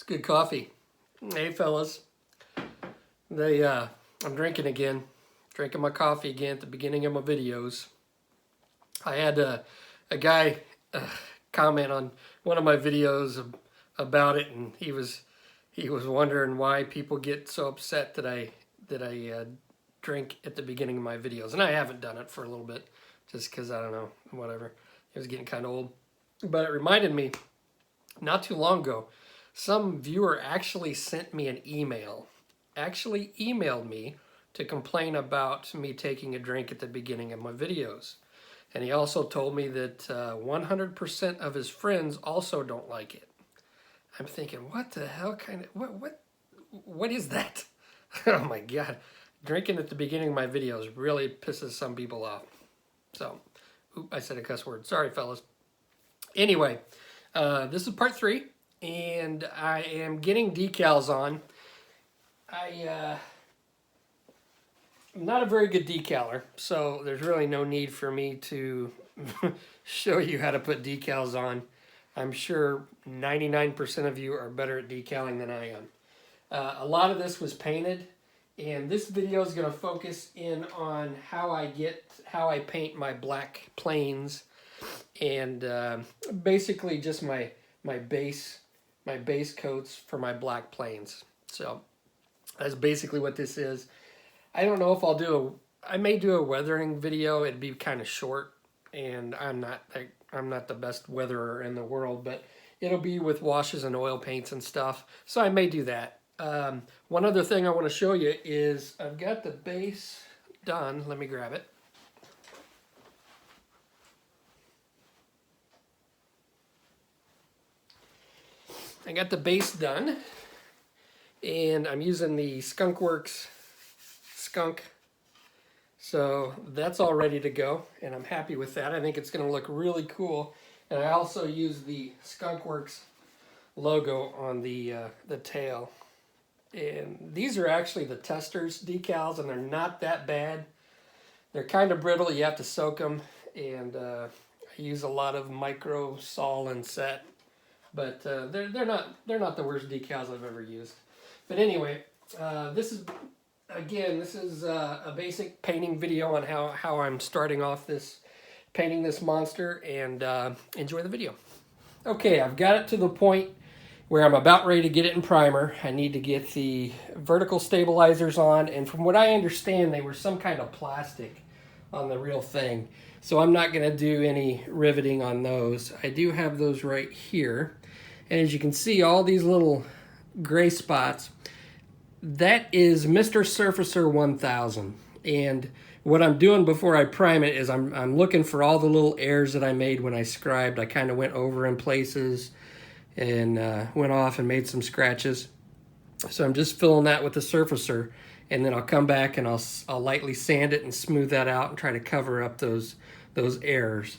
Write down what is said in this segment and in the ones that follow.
It's good coffee. Hey fellas, I'm drinking again, drinking my coffee again at the beginning of my videos. I had a guy comment on one of my videos about it, and he was wondering why people get so upset that I drink at the beginning of my videos, and I haven't done it for a little bit, just because I don't know, whatever. It was getting kind of old, but it reminded me, not too long ago, some viewer actually sent me an email, actually emailed me to complain about me taking a drink at the beginning of my videos. And he also told me that 100% of his friends also don't like it. I'm thinking, what the hell kind of, what is that? Oh my God. Drinking at the beginning of my videos really pisses some people off. So, I said a cuss word. Sorry, fellas. Anyway, this is part 3, and I am getting decals on. I'm not a very good decaler, so there's really no need for me to show you how to put decals on. I'm sure 99% of you are better at decaling than I am. A lot of this was painted, and this video is going to focus in on how I paint my black planes, and basically just my base coats for my black planes. So that's basically what this is. I don't know if I may do a weathering video. It'd be kind of short, and I'm not the best weatherer in the world, but it'll be with washes and oil paints and stuff. So I may do that. One other thing I want to show you is I've got the base done. Let me grab it. I got the base done, and I'm using the Skunkworks skunk. So that's all ready to go, and I'm happy with that. I think it's going to look really cool. And I also use the Skunkworks logo on the tail. And these are actually the Testors decals, and they're not that bad. They're kind of brittle. You have to soak them, and I use a lot of micro sol and set. But they're not the worst decals I've ever used. But anyway, this is a basic painting video on how I'm starting off painting this monster, and enjoy the video. Okay, I've got it to the point where I'm about ready to get it in primer. I need to get the vertical stabilizers on, and from what I understand, they were some kind of plastic on the real thing. So I'm not going to do any riveting on those. I do have those right here. And as you can see, all these little gray spots, that is Mr. Surfacer 1000. And what I'm doing before I prime it is I'm looking for all the little errors that I made when I scribed. I kind of went over in places and went off and made some scratches. So I'm just filling that with the Surfacer, and then I'll come back and I'll lightly sand it and smooth that out and try to cover up those errors.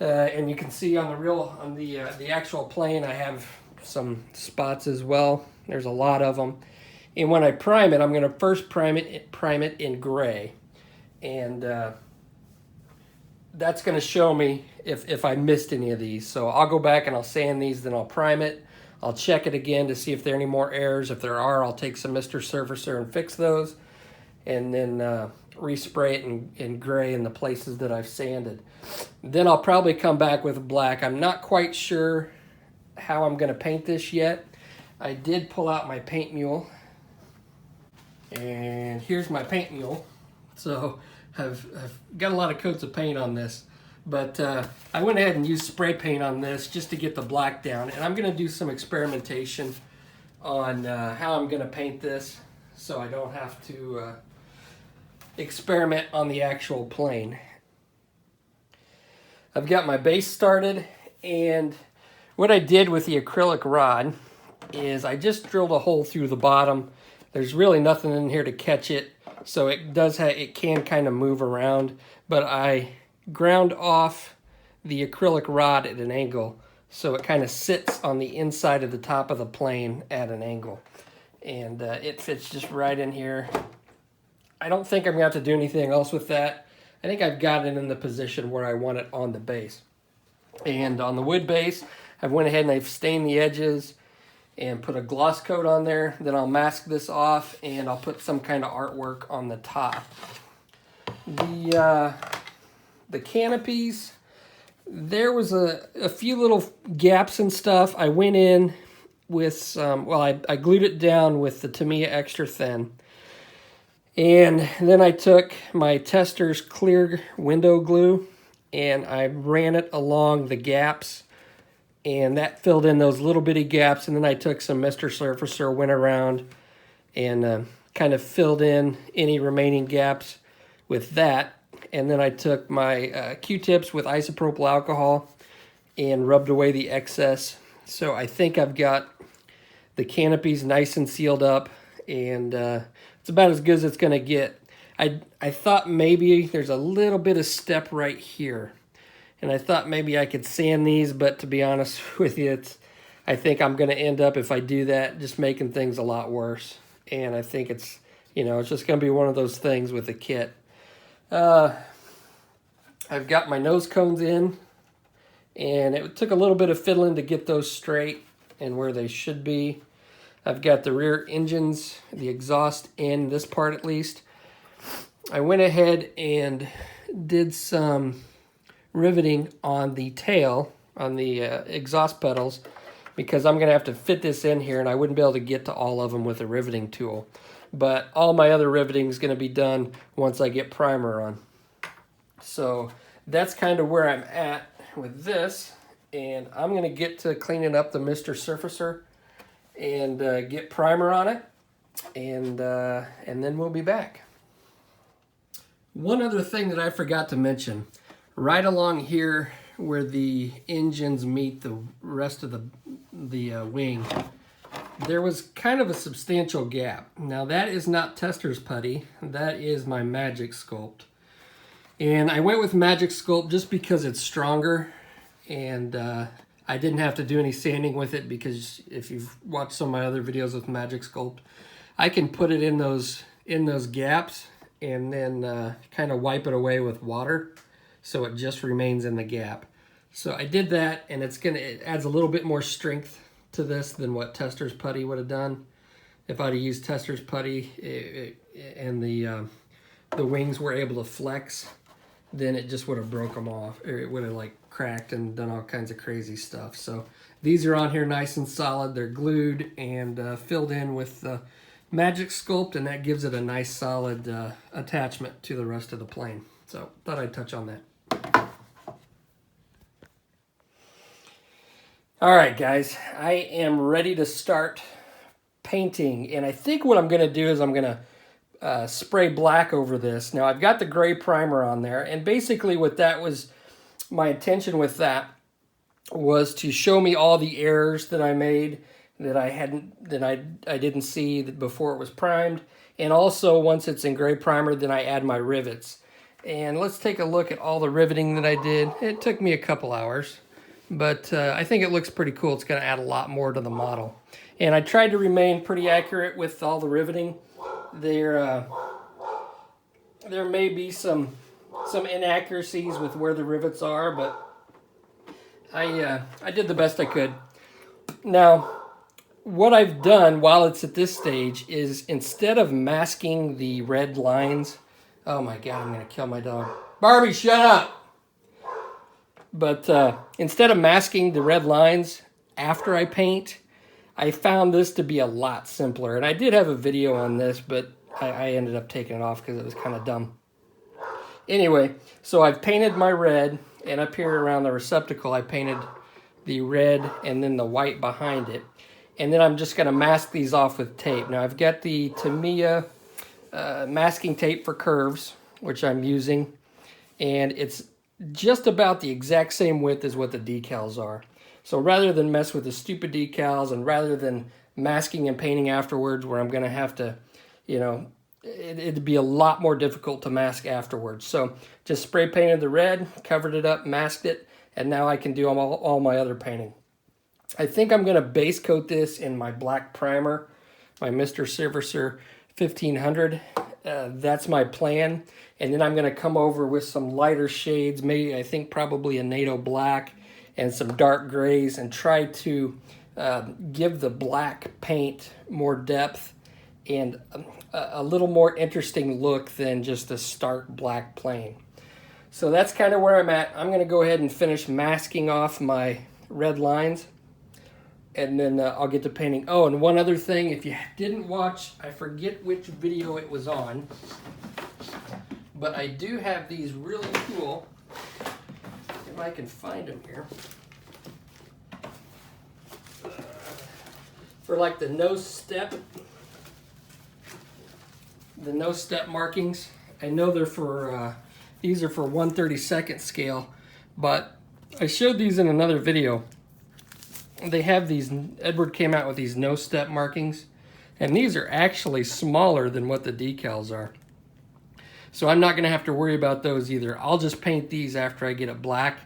And you can see on the actual plane, I have some spots as well. There's a lot of them. And when I prime it, I'm going to first prime it in gray, and that's going to show me if I missed any of these. So I'll go back and I'll sand these, then I'll prime it. I'll check it again to see if there are any more errors. If there are, I'll take some Mr. Surfacer and fix those, and then respray it in gray in the places that I've sanded. Then I'll probably come back with black. I'm not quite sure how I'm going to paint this yet. I did pull out my paint mule, and here's my paint mule. So I've got a lot of coats of paint on this, but I went ahead and used spray paint on this just to get the black down, and I'm going to do some experimentation on how I'm going to paint this so I don't have to experiment on the actual plane. I've got my base started, and what I did with the acrylic rod is I just drilled a hole through the bottom. There's really nothing in here to catch it, so it can kind of move around, but I ground off the acrylic rod at an angle so it kind of sits on the inside of the top of the plane at an angle, and it fits just right in here. I don't think I'm going to have to do anything else with that. I think I've got it in the position where I want it on the base. And on the wood base, I've went ahead and I've stained the edges and put a gloss coat on there. Then I'll mask this off and I'll put some kind of artwork on the top. The canopies, there was a few little gaps and stuff. I went in with some, well, I glued it down with the Tamiya Extra Thin. And then I took my Testors clear window glue and I ran it along the gaps, and that filled in those little bitty gaps. And then I took some Mr. Surfacer, went around and kind of filled in any remaining gaps with that. And then I took my Q-tips with isopropyl alcohol and rubbed away the excess. So I think I've got the canopies nice and sealed up, and it's about as good as it's going to get. I thought maybe there's a little bit of step right here, and I thought maybe I could sand these, but to be honest with you, I think I'm going to end up, if I do that, just making things a lot worse. And I think it's, it's just going to be one of those things with the kit. I've got my nose cones in, and it took a little bit of fiddling to get those straight and where they should be. I've got the rear engines, the exhaust in this part at least. I went ahead and did some riveting on the tail, on the exhaust pedals, because I'm going to have to fit this in here, and I wouldn't be able to get to all of them with a riveting tool. But all my other riveting is going to be done once I get primer on. So that's kind of where I'm at with this, and I'm going to get to cleaning up the Mr. Surfacer and get primer on it, and then we'll be back. One other thing that I forgot to mention, right along here where the engines meet the rest of the wing, there was kind of a substantial gap. Now that is not Testors putty, that is my Magic Sculpt. And I went with Magic Sculpt just because it's stronger, and I didn't have to do any sanding with it, because if you've watched some of my other videos with Magic Sculpt, I can put it in those gaps and then kind of wipe it away with water so it just remains in the gap. So I did that, and it adds a little bit more strength to this than what Testors putty would have done. If I'd have used Testors putty and the wings were able to flex, then it just would have broke them off, or it would have like cracked and done all kinds of crazy stuff. So these are on here nice and solid. They're glued and filled in with the Magic Sculpt, and that gives it a nice solid attachment to the rest of the plane. So thought I'd touch on that. All right, guys, I am ready to start painting, and I think what I'm going to do is I'm going to spray black over this. Now I've got the gray primer on there, and basically what that was, my intention with that was to show me all the errors that I made that I didn't see before it was primed, and also once it's in gray primer, then I add my rivets. And let's take a look at all the riveting that I did. It took me a couple hours, but I think it looks pretty cool. It's going to add a lot more to the model. And I tried to remain pretty accurate with all the riveting. There may be some inaccuracies with where the rivets are, but I did the best I could. Now, what I've done while it's at this stage is, instead of masking the red lines, oh my God, I'm going to kill my dog. Barbie, shut up! But instead of masking the red lines after I paint, I found this to be a lot simpler. And I did have a video on this, but I ended up taking it off because it was kind of dumb. Anyway, so I've painted my red, and up here around the receptacle, I painted the red and then the white behind it. And then I'm just going to mask these off with tape. Now I've got the Tamiya masking tape for curves, which I'm using, and it's just about the exact same width as what the decals are. So rather than mess with the stupid decals, and rather than masking and painting afterwards, where I'm going to have to, it'd be a lot more difficult to mask afterwards. So just spray painted the red, covered it up, masked it, and now I can do all my other painting. I think I'm going to base coat this in my black primer, my Mr. Surfacer 1500. That's my plan. And then I'm going to come over with some lighter shades, maybe I think probably a NATO black and some dark grays, and try to give the black paint more depth and a little more interesting look than just a stark black plane. So that's kind of where I'm at. I'm going to go ahead and finish masking off my red lines, and then I'll get to painting. Oh, and one other thing, if you didn't watch, I forget which video it was on, but I do have these really cool, if I can find them here, for like the no step markings. I know they're for, these are for 1/32 scale, but I showed these in another video. They have these, Edward came out with these no step markings, and these are actually smaller than what the decals are. So I'm not going to have to worry about those either. I'll just paint these after I get it black,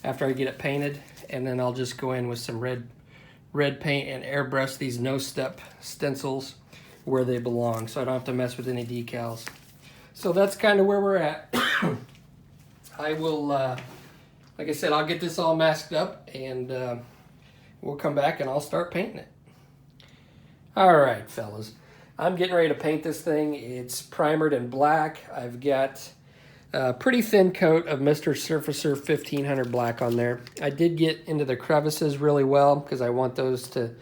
after I get it painted, and then I'll just go in with some red paint and airbrush these no step stencils where they belong, so I don't have to mess with any decals. So that's kind of where we're at. I will, like I said, I'll get this all masked up, and we'll come back and I'll start painting it. All right, fellas. I'm getting ready to paint this thing. It's primered in black. I've got a pretty thin coat of Mr. Surfacer 1500 black on there. I did get into the crevices really well because I want those to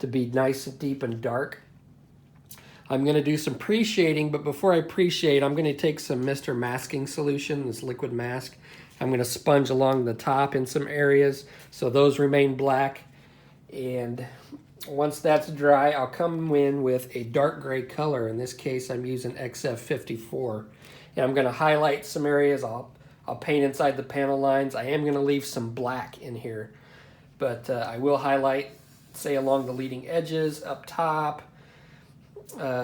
be nice and deep and dark. I'm going to do some pre-shading, but before I pre-shade, I'm going to take some Mr. Masking Solution, this liquid mask. I'm going to sponge along the top in some areas so those remain black. And once that's dry, I'll come in with a dark gray color. In this case, I'm using XF54. And I'm going to highlight some areas. I'll paint inside the panel lines. I am going to leave some black in here, but I will highlight, say, along the leading edges, up top.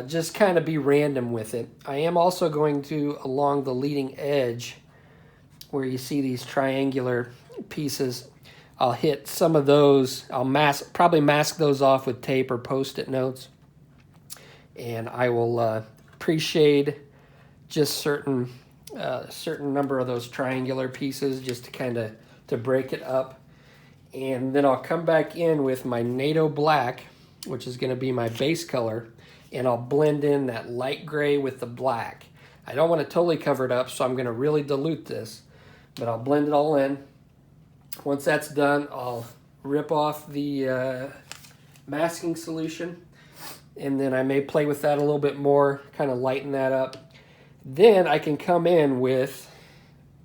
Just kind of be random with it. I am also going to, along the leading edge, where you see these triangular pieces, I'll hit some of those. I'll probably mask those off with tape or Post-it notes. And I will pre-shade just certain number of those triangular pieces just to kind of to break it up. And then I'll come back in with my NATO black, which is going to be my base color, and I'll blend in that light gray with the black. I don't want to totally cover it up, so I'm going to really dilute this, but I'll blend it all in. Once that's done, I'll rip off the masking solution, and then I may play with that a little bit more, kind of lighten that up. Then I can come in with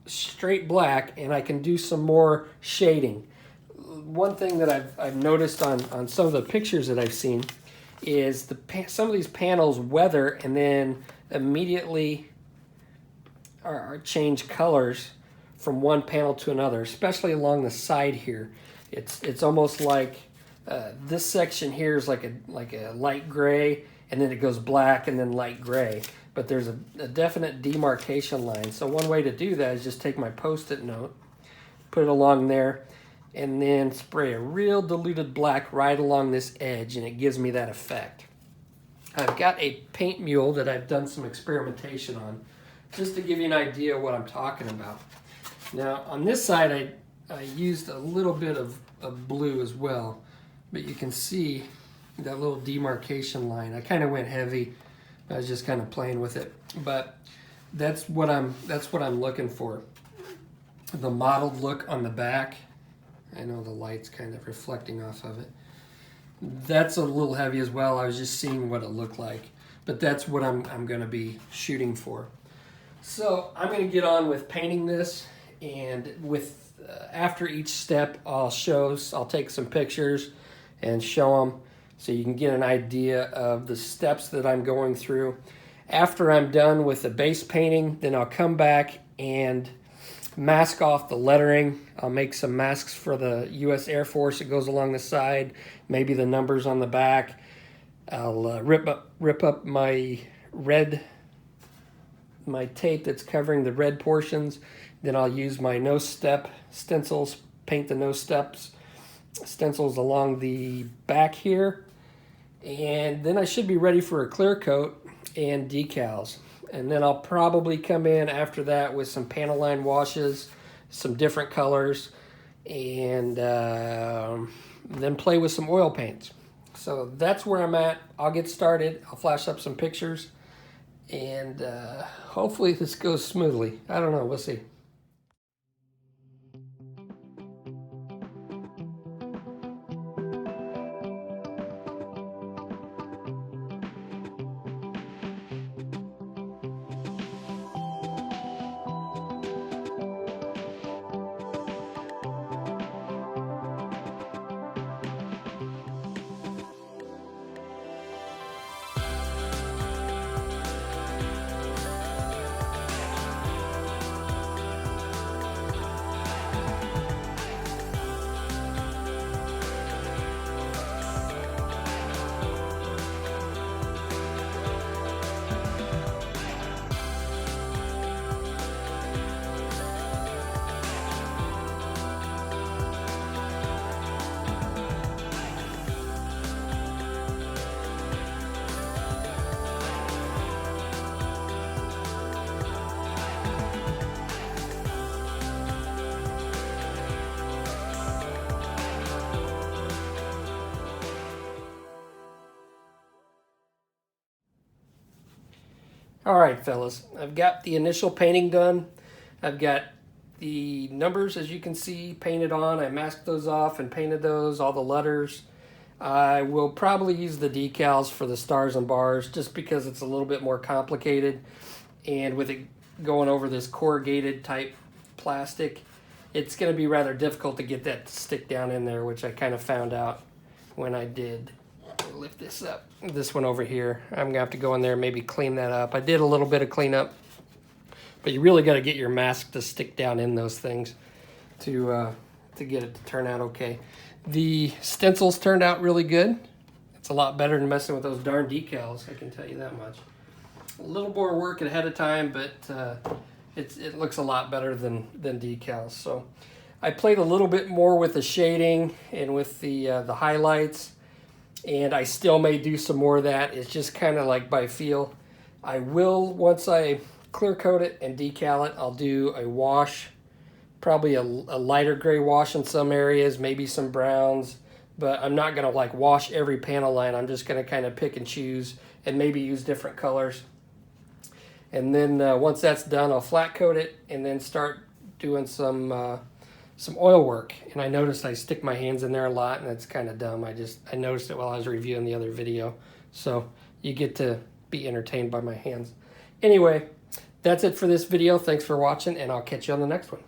straight black, and I can do some more shading. One thing that I've noticed on some of the pictures that I've seen is some of these panels weather and then immediately are change colors from one panel to another, especially along the side here. It's almost like this section here is like a light gray, and then it goes black and then light gray. But there's a definite demarcation line. So one way to do that is just take my Post-it note, put it along there, and then spray a real diluted black right along this edge, and it gives me that effect. I've got a paint mule that I've done some experimentation on, just to give you an idea of what I'm talking about. Now, on this side, I used a little bit of blue as well, but you can see that little demarcation line. I kind of went heavy. I was just kind of playing with it, but that's what I'm looking for. The mottled look on the back. I know the light's kind of reflecting off of it. That's a little heavy as well. I was just seeing what it looked like, but that's what I'm going to be shooting for. So I'm going to get on with painting this, and with after each step, I'll take some pictures and show them so you can get an idea of the steps that I'm going through. After I'm done with the base painting, then I'll come back and mask off the lettering. I'll make some masks for the U.S. Air Force that goes along the side, maybe the numbers on the back. I'll rip up my tape that's covering the red portions. Then I'll use my no step stencils, paint the no steps stencils along the back here. And then I should be ready for a clear coat and decals. And then I'll probably come in after that with some panel line washes, some different colors, and then play with some oil paints. So that's where I'm at. I'll get started. I'll flash up some pictures, and hopefully this goes smoothly. I don't know. We'll see. All right, fellas, I've got the initial painting done. I've got the numbers, as you can see, painted on. I masked those off and painted those, all the letters. I will probably use the decals for the stars and bars just because it's a little bit more complicated. And with it going over this corrugated type plastic, it's going to be rather difficult to get that to stick down in there, which I kind of found out when I did lift this up. This one over here, I'm gonna have to go in there and maybe clean that up. I did a little bit of cleanup, but you really got to get your mask to stick down in those things to get it to turn out okay. The stencils turned out really good. It's a lot better than messing with those darn decals, I can tell you that much. A little more work ahead of time, but it looks a lot better than decals. So I played a little bit more with the shading and with the highlights, and I still may do some more of that. It's just kind of like by feel. I will, once I clear coat it and decal it, I'll do a wash, probably a lighter gray wash in some areas, maybe some browns, but I'm not gonna like wash every panel line. I'm just gonna kind of pick and choose and maybe use different colors. And then once that's done, I'll flat coat it and then start doing some oil work. And I noticed I stick my hands in there a lot, and it's kind of dumb. I noticed it while I was reviewing the other video. So you get to be entertained by my hands. Anyway, that's it for this video. Thanks for watching, and I'll catch you on the next one.